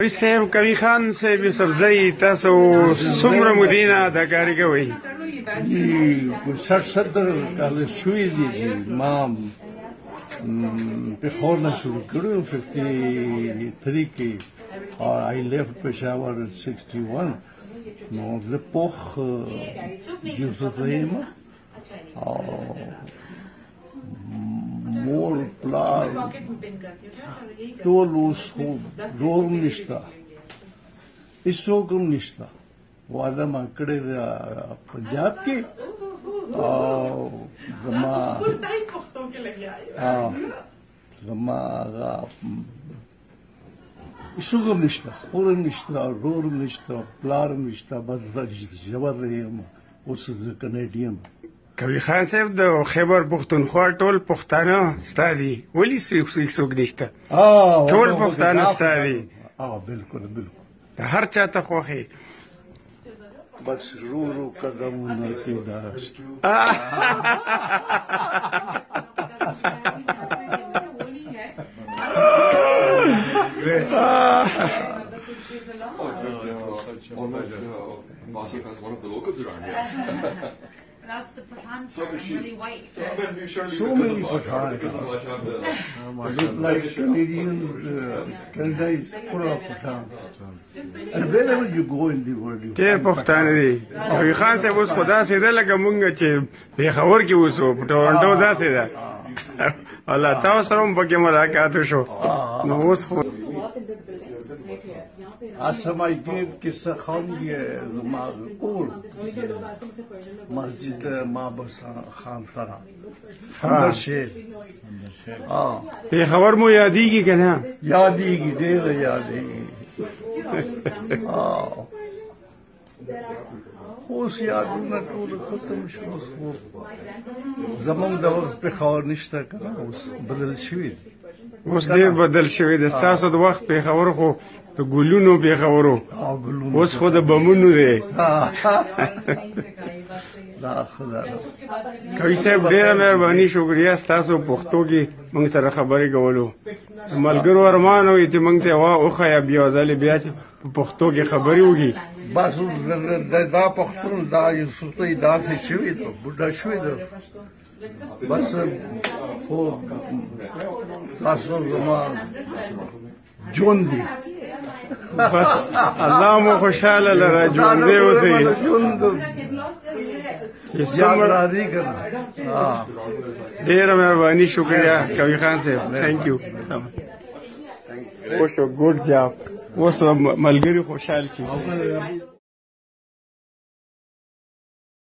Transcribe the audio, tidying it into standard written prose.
صاحب کوي خان صاحب سبزی تاسو څومره مدینه اداکاري کوي؟ کو 60-70 کال شوي دي ما بخور نه شروع کړو 53 کې or I left Peshawar at 61 نو زه پوخ یوسف رحیم او مور پلار ټول اوس خو زور نشته هېڅوک هم نشته واده ما کړی دی پنجاب کې او زما هغه هېڅوک هم نشته خور هم نشته ورور هم نشته پلار هم نشته بس زه ژور یم اوس زه کینیډین کوي خان صاحب د خیبر پښتونخوا ټول پښتانه ستا دي ولې څوک نشته ټول پښتانه ستا دي بالکل بالکل د هر چا ته خوښې بس رو رو قدمونه کېداست Vasif as one of the locals around here. That's the Pathan part, I'm really white. So many Pathans. Like Canadians, Canada is full of Pathans. And wherever you go in the world, you ډېر پښتانه دي کوي خان صاحب اوس خو داسې ده لکه مونږ چې پېښور کې اوسو په ټورنټو داسې ده الله تاسو سره هم پکې ملاقات وشو نو اوس خو اسمائی گیب کی سخانی زما کور مسجد مابس خان سرا اندر شیر پېښور مو یادېږي که نه یادېږي ډېره یادېږي اوس یادونه ټول ختم شو اوس خو زموږ د وخت پېښور نشته که نه اوس بدل شوي اوس ډېر بدل شوی دی ستاسو د وخت پېښور خو د ګلونو پېښور و اوس خو د بمونو دی کوي صاحب ډېره مهرباني شکریه ستاسو پښتو کې موږ سره خبرې کولو ملګرو ارمان وي چې موږ ته وښیه بیا ځلې بیا چې په پښتو کې خبرې وکړي بس دا پښتون دا یوسفۍ داسې شوي ده بوډا شوي ده بس خو تاسو زما ژوند دی بس الله مو خوشحاله لره ژوندی اوسئ ډېره مهرباني شکریه کوي خان صاحب تھینک یو اوس ګوډ جاب اوس ملګري خوشحال شي